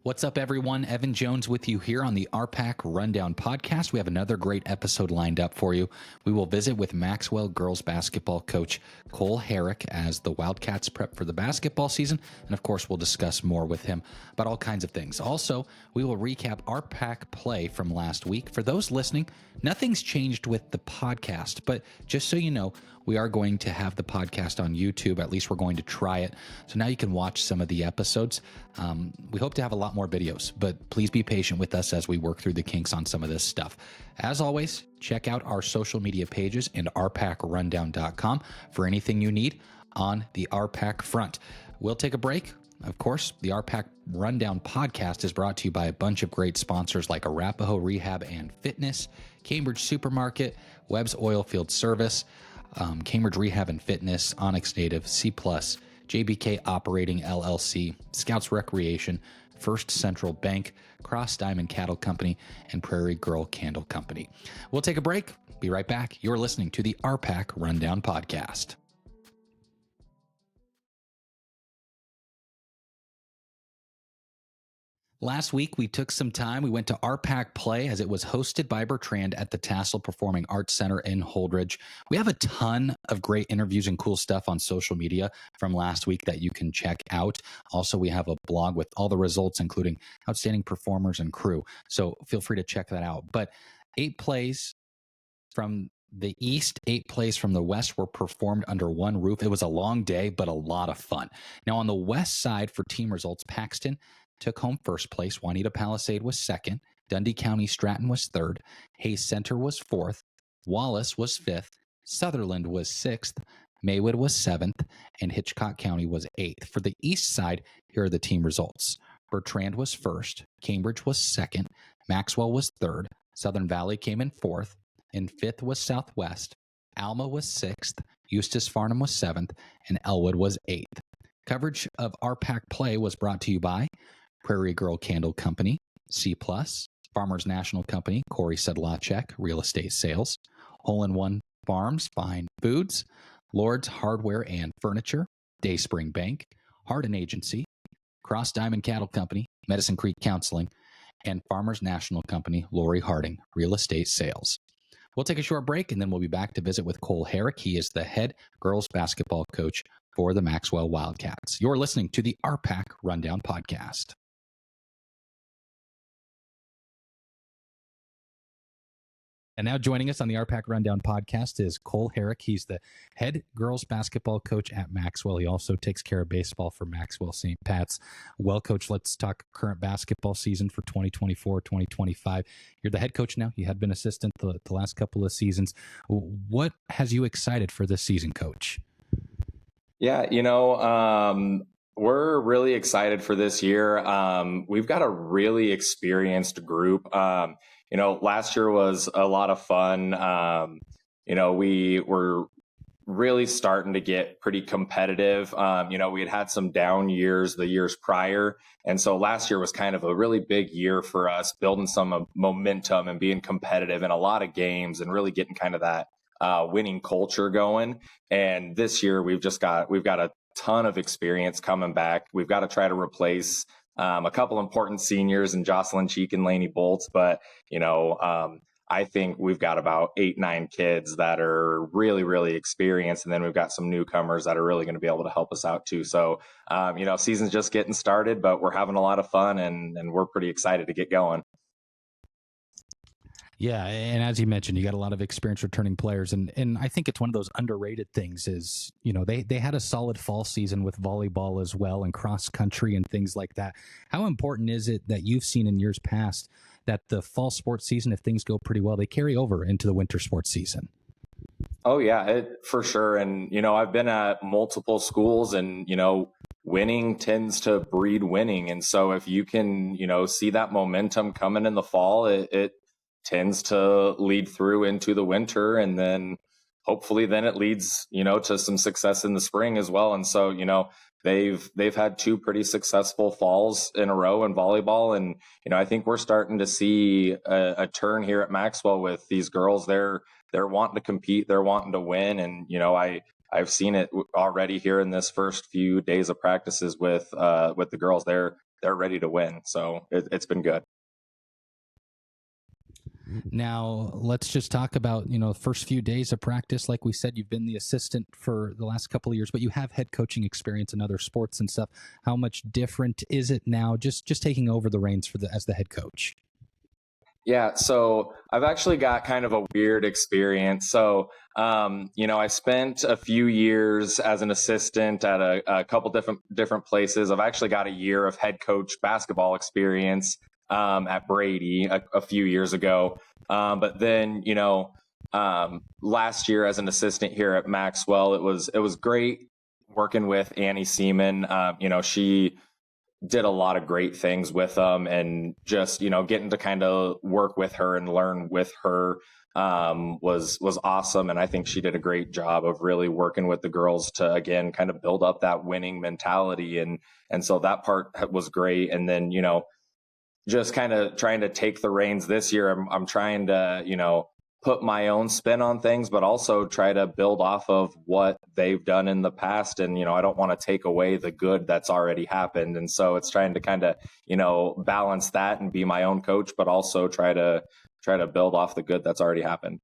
What's up, everyone? Evan Jones with you here on the RPAC Rundown podcast. We have another great episode lined up for you. We will visit with Maxwell Girls Basketball coach Kole Harrach as the Wildcats prep for the basketball season. And of course, we'll discuss more with him about all kinds of things. Also, we will recap RPAC play from last week. For those listening, nothing's changed with the podcast, but just so you know, we are going to have the podcast on YouTube. At least we're going to try it. So now you can watch some of the episodes. We hope to have a lot more videos, but please be patient with us as we work through the kinks on some of this stuff. As always, check out our social media pages and rpacrundown.com for anything you need on the RPAC front. We'll take a break. Of course, the RPAC Rundown podcast is brought to you by a bunch of great sponsors like Arapahoe Rehab and Fitness, Cambridge Supermarket, Webb's Oilfield Service, Cambridge Rehab and Fitness, Onyx Native, C+, JBK Operating LLC, Scouts Recreation, First Central Bank, Cross Diamond Cattle Company, and Prairie Girl Candle Company. We'll take a break. Be right back. You're listening to the RPAC Rundown podcast. Last week, we took some time. We went to RPAC Play as it was hosted by Bertrand at the Tassel Performing Arts Center in Holdridge. We have a ton of great interviews and cool stuff on social media from last week that you can check out. Also, we have a blog with all the results, including outstanding performers and crew. So feel free to check that out. But 8 plays from the East, 8 plays from the West were performed under one roof. It was a long day, but a lot of fun. Now, on the West side for team results, Paxton took home first place. Juanita Palisade was second. Dundee County Stratton was third. Hayes Center was fourth. Wallace was fifth. Sutherland was sixth. Maywood was seventh. And Hitchcock County was eighth. For the East side, here are the team results. Bertrand was first. Cambridge was second. Maxwell was third. Southern Valley came in fourth. In fifth was Southwest. Alma was sixth. Eustis Farnham was seventh. And Elwood was eighth. Coverage of RPAC Play was brought to you by Prairie Girl Candle Company, C+, Farmers National Company, Corey Sedlacek, Real Estate Sales, Hole-in-One Farms, Fine Foods, Lord's Hardware and Furniture, Dayspring Bank, Hardin Agency, Cross Diamond Cattle Company, Medicine Creek Counseling, and Farmers National Company, Lori Harding, Real Estate Sales. We'll take a short break, and then we'll be back to visit with Kole Harrach. He is the head girls basketball coach for the Maxwell Wildcats. You're listening to the RPAC Rundown podcast. And now joining us on the RPAC Rundown podcast is Kole Harrach. He's the head girls basketball coach at Maxwell. He also takes care of baseball for Maxwell St. Pat's. Well, Coach, let's talk current basketball season for 2024-2025. You're the head coach now. You had been assistant the last couple of seasons. What has you excited for this season, Coach? Yeah, we're really excited for this year. We've got a really experienced group. Last year was a lot of fun. We were really starting to get pretty competitive. We had some down years the years prior. And so last year was kind of a really big year for us, building some momentum and being competitive in a lot of games and really getting kind of that winning culture going. And this year we've got a ton of experience coming back. We've got to try to replace a couple important seniors in Jocelyn Cheek and Lainey Bolts, but I think we've got about 8-9 kids that are really, really experienced, and then we've got some newcomers that are really going to be able to help us out too. So, season's just getting started, but we're having a lot of fun, and we're pretty excited to get going. Yeah, and as you mentioned, you got a lot of experienced returning players, and I think it's one of those underrated things is, they had a solid fall season with volleyball as well and cross country and things like that. How important is it that you've seen in years past that the fall sports season, if things go pretty well, they carry over into the winter sports season? Oh, yeah, for sure. And, I've been at multiple schools and, winning tends to breed winning. And so if you can, see that momentum coming in the fall, it tends to lead through into the winter, and then hopefully then it leads, to some success in the spring as well. And so, they've had 2 pretty successful falls in a row in volleyball. And, I think we're starting to see a turn here at Maxwell with these girls. They're wanting to compete, they're wanting to win. And, I've seen it already here in this first few days of practices with the girls. They're they're ready to win. So it's been good. Now, let's just talk about, the first few days of practice. Like we said, you've been the assistant for the last couple of years, but you have head coaching experience in other sports and stuff. How much different is it now, just taking over the reins as the head coach? Yeah, so I've actually got kind of a weird experience. So, I spent a few years as an assistant at a couple different places. I've actually got a year of head coach basketball experience at Brady a few years ago. But then, last year as an assistant here at Maxwell, it was great working with Annie Seaman. She did a lot of great things with them, and just, getting to kind of work with her and learn with her was awesome. And I think she did a great job of really working with the girls to, again, kind of build up that winning mentality. And so that part was great. And then, just kind of trying to take the reins this year. I'm trying to, put my own spin on things, but also try to build off of what they've done in the past. And, I don't want to take away the good that's already happened. And so it's trying to kind of, balance that and be my own coach, but also try to build off the good that's already happened.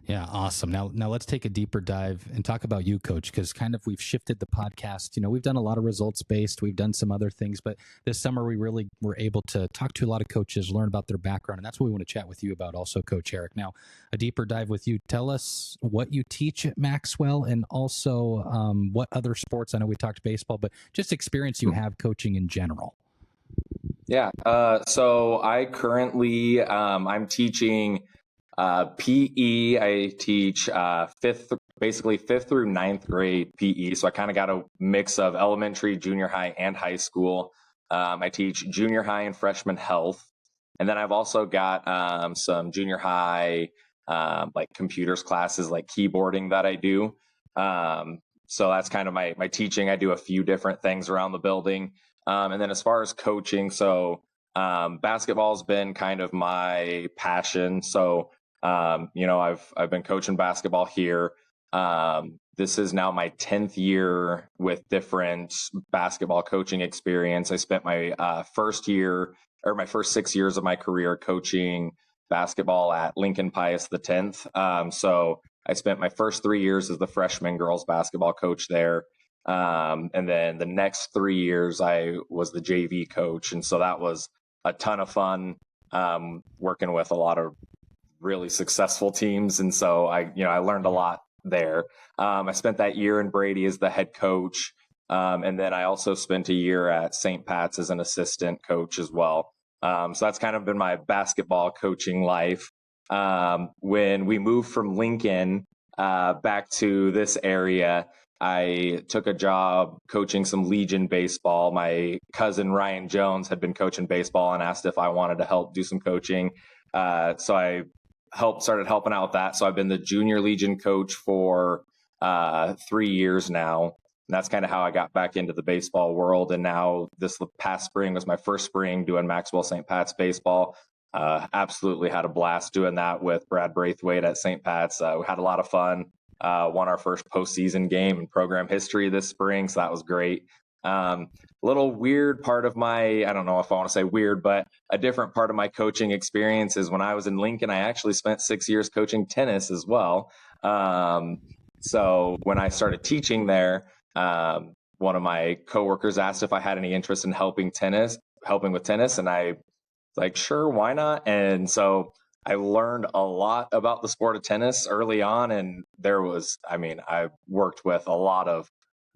Yeah, awesome. Now let's take a deeper dive and talk about you, Coach, because kind of we've shifted the podcast. We've done a lot of results based. We've done some other things, but this summer we really were able to talk to a lot of coaches, learn about their background, and that's what we want to chat with you about also, Coach Harrach. Now, a deeper dive with you. Tell us what you teach at Maxwell, and also what other sports. I know we talked baseball, but just experience you have coaching in general. Yeah. So I currently I'm teaching PE. I teach fifth through ninth grade PE. So I kind of got a mix of elementary, junior high, and high school. I teach junior high and freshman health. And then I've also got some junior high like computers classes, like keyboarding that I do. So that's kind of my teaching. I do a few different things around the building. And then as far as coaching, so basketball's been kind of my passion. So I've been coaching basketball here. This is now my 10th year with different basketball coaching experience. I spent my first 6 years of my career coaching basketball at Lincoln Pius X. So I spent my first 3 years as the freshman girls basketball coach there. And then the next 3 years I was the JV coach. And so that was a ton of fun, working with a lot of really successful teams. And so I learned a lot there. I spent that year in Brady as the head coach. And then I also spent a year at St. Pat's as an assistant coach as well. So that's kind of been my basketball coaching life. When we moved from Lincoln back to this area, I took a job coaching some Legion baseball. My cousin Ryan Jones had been coaching baseball and asked if I wanted to help do some coaching. So I started helping out with that. So I've been the junior Legion coach for 3 years now. And that's kind of how I got back into the baseball world. And now this past spring was my first spring doing Maxwell St. Pat's baseball. Absolutely had a blast doing that with Brad Braithwaite at St. Pat's. We had a lot of fun. Won our first postseason game in program history this spring. So that was great. Little weird part of I don't know if I want to say weird, but a different part of my coaching experience is when I was in Lincoln, I actually spent 6 years coaching tennis as well. So when I started teaching there, one of my coworkers asked if I had any interest in helping with tennis. And I was like, sure, why not? And so I learned a lot about the sport of tennis early on. And I worked with a lot of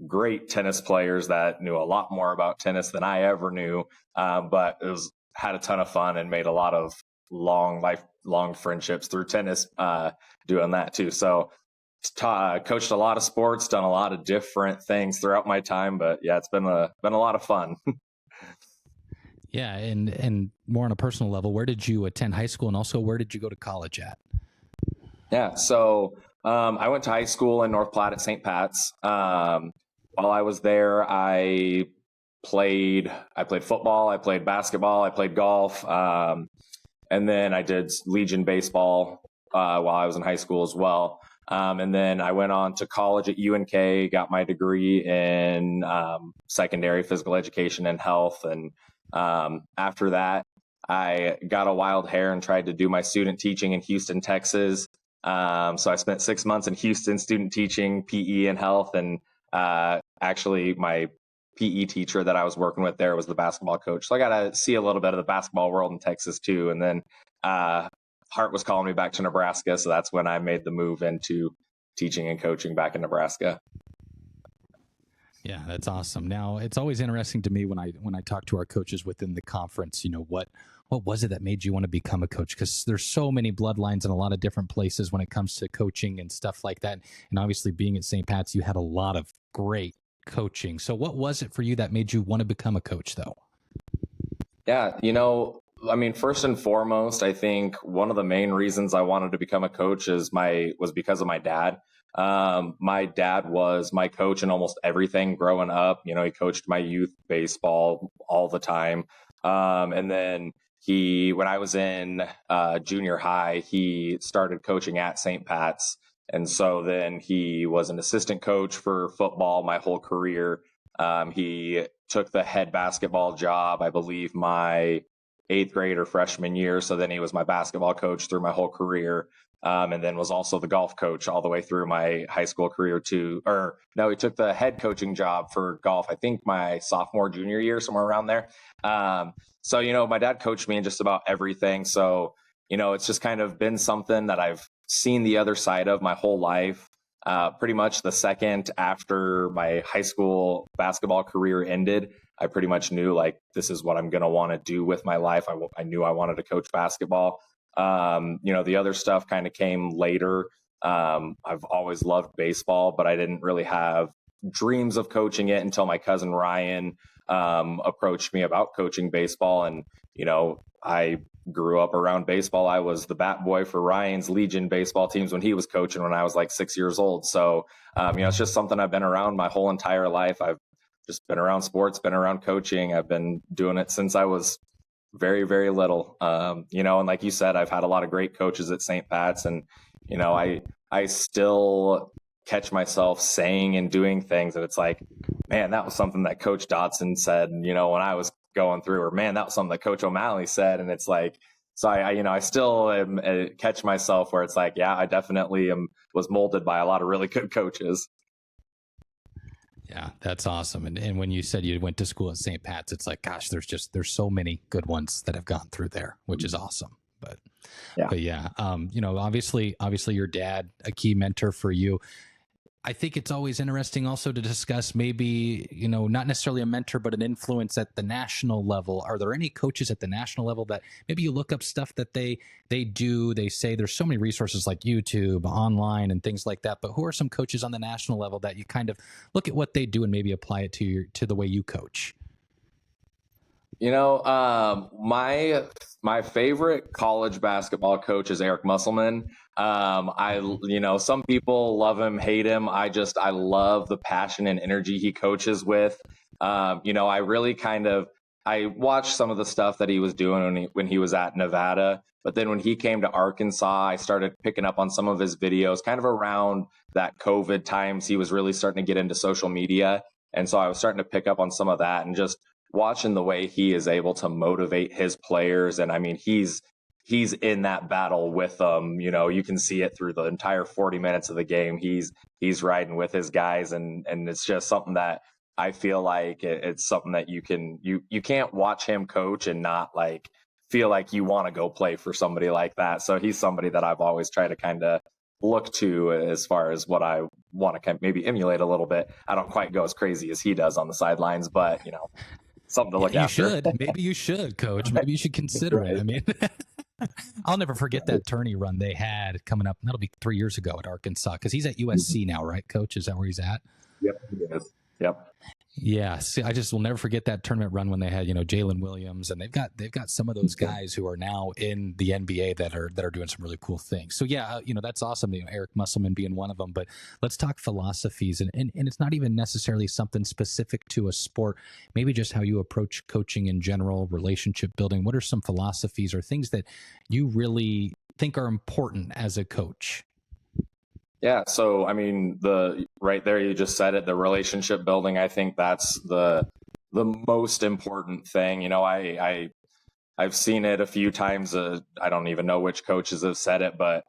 great tennis players that knew a lot more about tennis than I ever knew. But had a ton of fun and made a lot of lifelong friendships through tennis, doing that too. So coached a lot of sports, done a lot of different things throughout my time, but yeah, it's been a lot of fun. Yeah. And more on a personal level, where did you attend high school, and also where did you go to college at? Yeah. So, I went to high school in North Platte at St. Pat's. While I was there, I played football, I played basketball, I played golf. And then I did Legion baseball, while I was in high school as well. And then I went on to college at UNK, got my degree in secondary physical education and health. And after that, I got a wild hair and tried to do my student teaching in Houston, Texas. So I spent 6 months in Houston student teaching PE and health. And actually, my PE teacher that I was working with there was the basketball coach. So I got to see a little bit of the basketball world in Texas too. And then Hart was calling me back to Nebraska. So that's when I made the move into teaching and coaching back in Nebraska. Yeah, that's awesome. Now, it's always interesting to me when I talk to our coaches within the conference, what was it that made you want to become a coach? Because there's so many bloodlines in a lot of different places when it comes to coaching and stuff like that. And obviously being at St. Pat's, you had a lot of great coaching. So what was it for you that made you want to become a coach though? Yeah, first and foremost, I think one of the main reasons I wanted to become a coach was because of my dad. My dad was my coach in almost everything growing up. He coached my youth baseball all the time. And then when I was in junior high, he started coaching at St. Pat's. And so then he was an assistant coach for football my whole career. He took the head basketball job, I believe, my 8th grade or freshman year. So then he was my basketball coach through my whole career. And then was also the golf coach all the way through my high school career too. Or no, he took the head coaching job for golf, I think my sophomore, junior year, somewhere around there. So, my dad coached me in just about everything. So, it's just kind of been something that I've seen the other side of my whole life. Pretty much the second after my high school basketball career ended, I pretty much knew this is what I'm going to want to do with my life. I knew I wanted to coach basketball. The other stuff kind of came later. I've always loved baseball, but I didn't really have dreams of coaching it until my cousin Ryan approached me about coaching baseball. And, I grew up around baseball. I was the bat boy for Ryan's Legion baseball teams when he was coaching when I was 6 years old. So, it's just something I've been around my whole entire life. I've just been around sports, been around coaching. I've been doing it since I was very, very little. And like you said, I've had a lot of great coaches at St. Pat's, and, I still catch myself saying and doing things that it's man, that was something that Coach Dotson said, when I was going through, or man, that was something that Coach O'Malley said. And it's so I still catch myself where it's yeah, I definitely was molded by a lot of really good coaches. Yeah, that's awesome. And when you said you went to school at St. Pat's, it's gosh, there's so many good ones that have gone through there, which is awesome. But yeah, obviously your dad, a key mentor for you. I think it's always interesting also to discuss maybe, not necessarily a mentor, but an influence at the national level. Are there any coaches at the national level that maybe you look up stuff that they do? They say there's so many resources like YouTube, online, and things like that. But who are some coaches on the national level that you kind of look at what they do and maybe apply it to the way you coach? My favorite college basketball coach is Eric Musselman. Some people love him, hate him. I love the passion and energy he coaches with. I really I watched some of the stuff that he was doing when he was at Nevada, but then when he came to Arkansas, I started picking up on some of his videos kind of around that COVID times. He was really starting to get into social media. And so I was starting to pick up on some of that and just watching the way he is able to motivate his players. And he's in that battle with them. You can see it through the entire 40 minutes of the game. He's riding with his guys, and it's just something that I feel it's something that you can't watch him coach and not feel like you want to go play for somebody like that. So he's somebody that I've always tried to kind of look to as far as what I want to maybe emulate a little bit. I don't quite go as crazy as he does on the sidelines, but something to look after. You should. Maybe you should, Coach. Maybe you should consider it. I'll never forget that tourney run they had coming up. That'll be 3 years ago at Arkansas, because he's at USC now, right, Coach? Is that where he's at? Yep, he is. Yep. Yeah, see, I just will never forget that tournament run when they had, Jalen Williams, and they've got some of those guys who are now in the NBA that are doing some really cool things. So yeah, that's awesome. Eric Musselman being one of them. But let's talk philosophies, and it's not even necessarily something specific to a sport. Maybe just how you approach coaching in general, relationship building. What are some philosophies or things that you really think are important as a coach? Yeah. So, I mean, right there, you just said it, the relationship building. I think that's the most important thing. I've seen it a few times. I don't even know which coaches have said it, but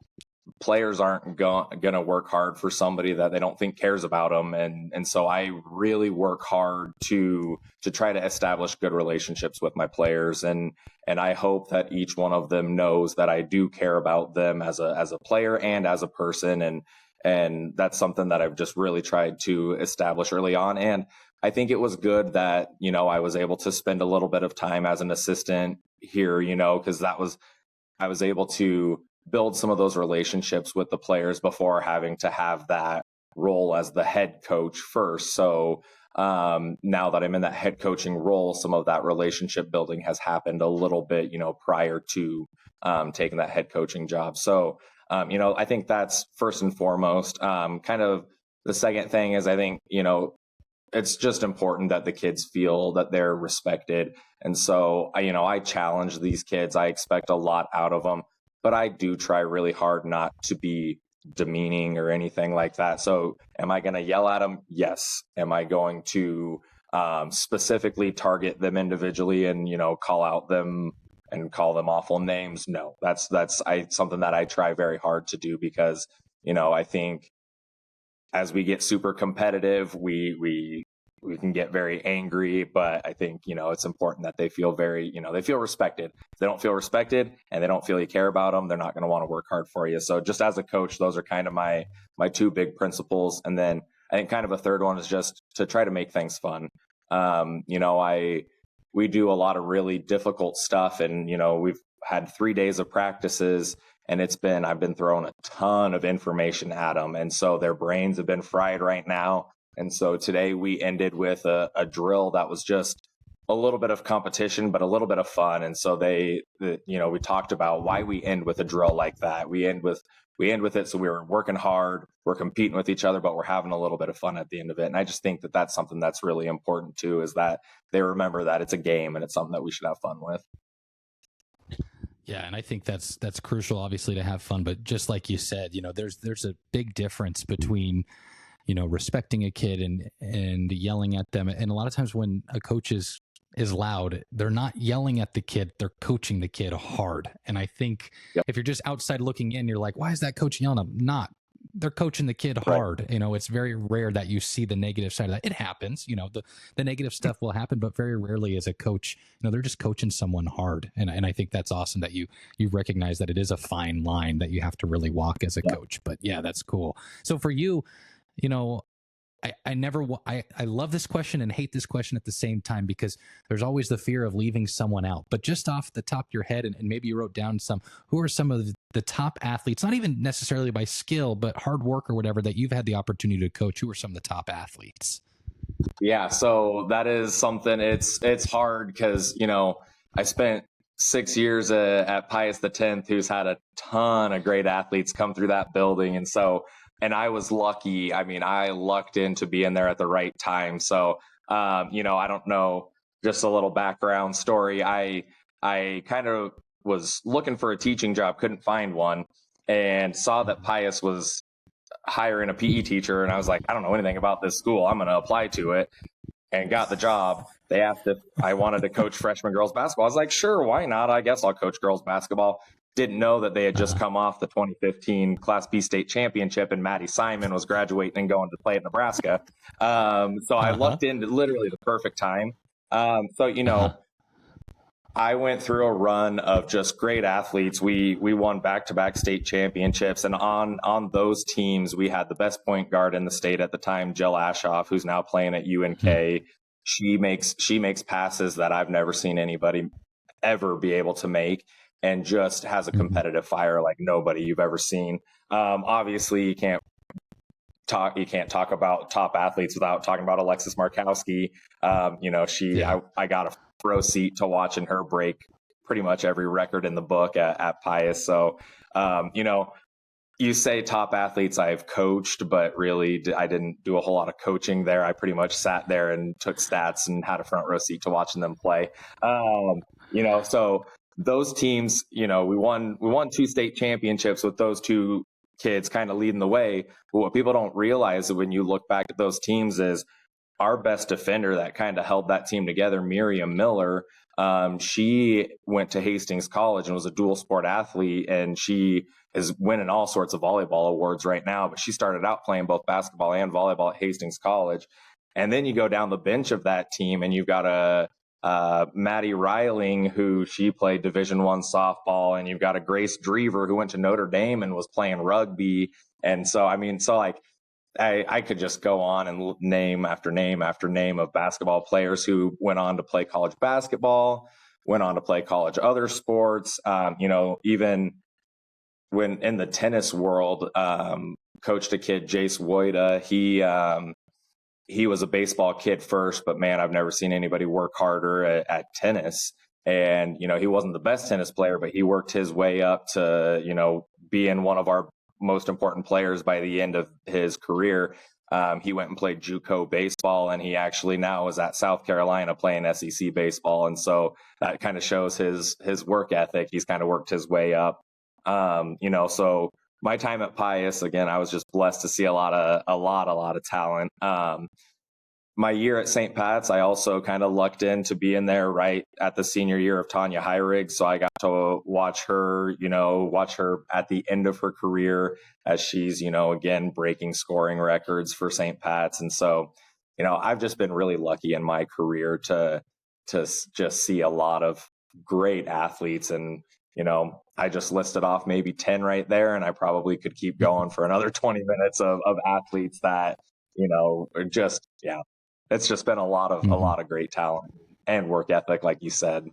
players aren't going to work hard for somebody that they don't think cares about them. And so I really work hard to try to establish good relationships with my players. And I hope that each one of them knows that I do care about them as a player and as a person. And that's something that I've just really tried to establish early on. And I think it was good that, I was able to spend a little bit of time as an assistant here, because I was able to build some of those relationships with the players before having to have that role as the head coach first. So now that I'm in that head coaching role, some of that relationship building has happened a little bit, prior to taking that head coaching job. So, I think that's first and foremost. Kind of the second thing is I think, it's just important that the kids feel that they're respected. And so, I challenge these kids. I expect a lot out of them, but I do try really hard not to be demeaning or anything like that. So am I going to yell at them? Yes. Am I going to specifically target them individually and, call out them and call them awful names? No, that's something that I try very hard to do because, I think as we get super competitive, we can get very angry, but I think, it's important that they feel they feel respected. If they don't feel respected and they don't feel you care about them, they're not going to want to work hard for you. So just as a coach, those are kind of my two big principles. And then I think kind of a third one is just to try to make things fun. We do a lot of really difficult stuff and, we've had 3 days of practices and I've been throwing a ton of information at them. And so their brains have been fried right now. And so today we ended with a drill that was just a little bit of competition, but a little bit of fun. And so we talked about why we end with a drill like that. We end with it. So we were working hard, we're competing with each other, but we're having a little bit of fun at the end of it. And I just think that that's something that's really important too, is that they remember that it's a game and it's something that we should have fun with. Yeah, and I think that's crucial, obviously, to have fun. But just like you said, there's a big difference between, respecting a kid and yelling at them. And a lot of times when a coach is loud, they're not yelling at the kid, they're coaching the kid hard. And I think if you're just outside looking in, you're like, why is that coach yelling at him? Not. They're coaching the kid hard. Right. It's very rare that you see the negative side of that. It happens, the negative stuff will happen, but very rarely as a coach, they're just coaching someone hard. And I think that's awesome that you recognize that it is a fine line that you have to really walk as a coach. But yeah, that's cool. So for you, I love this question and hate this question at the same time, because there's always the fear of leaving someone out. But just off the top of your head, and maybe you wrote down who are some of the top athletes, not even necessarily by skill, but hard work or whatever, that you've had the opportunity to coach? Who are some of the top athletes? Yeah, so that is something, it's hard because, I spent 6 years at Pius X, who's had a ton of great athletes come through that building. And I was lucky. I mean, I lucked into being there at the right time. So, I don't know, just a little background story. I kind of was looking for a teaching job, couldn't find one, and saw that Pius was hiring a PE teacher. And I was like, I don't know anything about this school. I'm going to apply to it, and got the job. They asked if I wanted to coach freshman girls basketball. I was like, sure, why not? I guess I'll coach girls basketball. Didn't know that they had just come off the 2015 Class B state championship, and Maddie Simon was graduating and going to play at Nebraska. So I lucked into literally the perfect time. I went through a run of just great athletes. We won back-to-back state championships, and on those teams, we had the best point guard in the state at the time, Jill Ashoff, who's now playing at UNK. She makes passes that I've never seen anybody ever be able to make, and just has a competitive fire like nobody you've ever seen. Obviously, you can't talk about top athletes without talking about Alexis Markowski. I got a row seat to watching her break pretty much every record in the book at Pius. So, you say top athletes I've coached, but really I didn't do a whole lot of coaching there. I pretty much sat there and took stats and had a front row seat to watching them play. So those teams, we won 2 state championships with those two kids kind of leading the way. But what people don't realize when you look back at those teams is our best defender that kind of held that team together, Miriam Miller. She went to Hastings College and was a dual sport athlete, and she is winning all sorts of volleyball awards right now. But she started out playing both basketball and volleyball at Hastings College. And then you go down the bench of that team, and you've got Maddie Reiling, who she played Division I softball, and you've got a Grace Drever who went to Notre Dame and was playing rugby. And so, I could just go on and name after name after name of basketball players who went on to play college basketball, went on to play college other sports. Even when in the tennis world, coached a kid, Jace Woida. He was a baseball kid first, but man, I've never seen anybody work harder at tennis. And, he wasn't the best tennis player, but he worked his way up to, being one of our most important players by the end of his career. He went and played JUCO baseball, and he actually now is at South Carolina playing SEC baseball. And so that kind of shows his work ethic. He's kind of worked his way up. So my time at Pius, again, I was just blessed to see a lot of talent. My year at St. Pat's, I also kind of lucked into being there right at the senior year of Tanya Heirig. So I got to watch her at the end of her career as she's, again, breaking scoring records for St. Pat's. And so, I've just been really lucky in my career to just see a lot of great athletes. And, I just listed off maybe 10 right there, and I probably could keep going for another 20 minutes of athletes that, it's just been a lot of great talent and work ethic, like you said.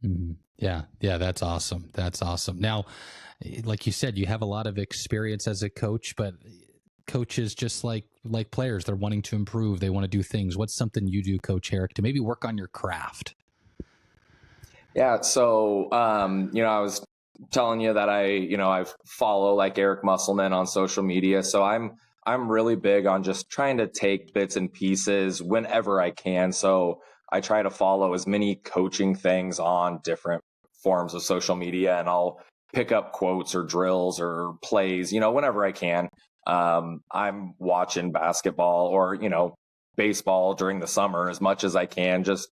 Mm-hmm. Yeah. That's awesome. Now, like you said, you have a lot of experience as a coach, but coaches, just like players, they're wanting to improve. They want to do things. What's something you do, Coach Harrach, to maybe work on your craft? Yeah. So, I was telling you that I follow like Eric Musselman on social media. So I'm really big on just trying to take bits and pieces whenever I can. So I try to follow as many coaching things on different forms of social media, and I'll pick up quotes or drills or plays, whenever I can. I'm watching basketball or, baseball during the summer as much as I can, just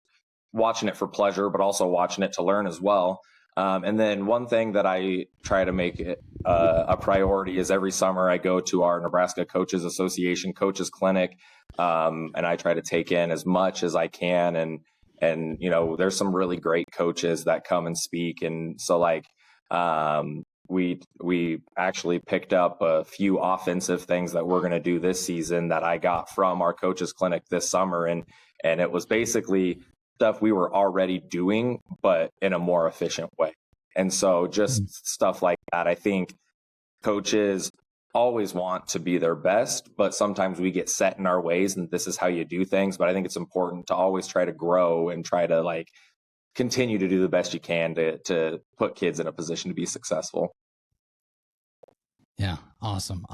watching it for pleasure, but also watching it to learn as well. And then one thing that I try to make it a priority is every summer I go to our Nebraska Coaches Association Coaches Clinic, and I try to take in as much as I can. And there's some really great coaches that come and speak. And so we actually picked up a few offensive things that we're going to do this season that I got from our Coaches Clinic this summer. And it was basically stuff we were already doing, but in a more efficient way. And so just stuff like that. I think coaches always want to be their best, but sometimes we get set in our ways and this is how you do things. But I think it's important to always try to grow and try to continue to do the best you can to put kids in a position to be successful. Yeah. Awesome.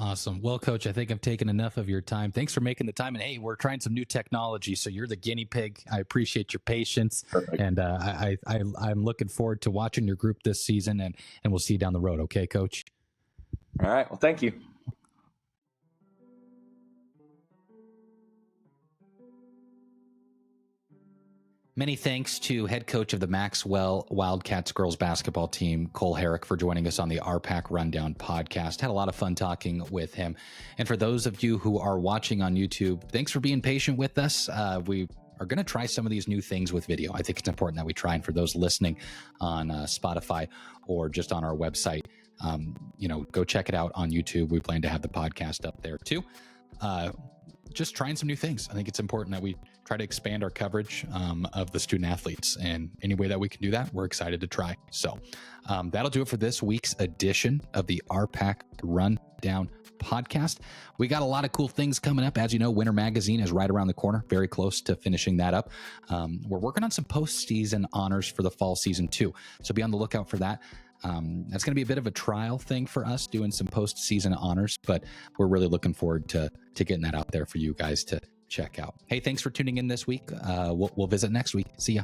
Well, Coach, I think I've taken enough of your time. Thanks for making the time. And hey, we're trying some new technology, so you're the guinea pig. I appreciate your patience. Perfect. And I'm looking forward to watching your group this season, and we'll see you down the road. Okay, Coach? All right. Well, thank you. Many thanks to head coach of the Maxwell Wildcats girls basketball team, Kole Harrach, for joining us on the RPAC Rundown podcast. Had a lot of fun talking with him. And for those of you who are watching on YouTube, thanks for being patient with us. We are going to try some of these new things with video. I think it's important that we try. And for those listening on Spotify or just on our website, go check it out on YouTube. We plan to have the podcast up there too. Just trying some new things. I think it's important that we try to expand our coverage of the student athletes, and any way that we can do that, we're excited to try. So that'll do it for this week's edition of the RPAC Rundown podcast. We got a lot of cool things coming up. As you know, Winter Magazine is right around the corner, very close to finishing that up. We're working on some postseason honors for the fall season too, so be on the lookout for that. That's going to be a bit of a trial thing for us, doing some postseason honors, but we're really looking forward to getting that out there for you guys to check out. Hey, thanks for tuning in this week. We'll visit next week. See ya.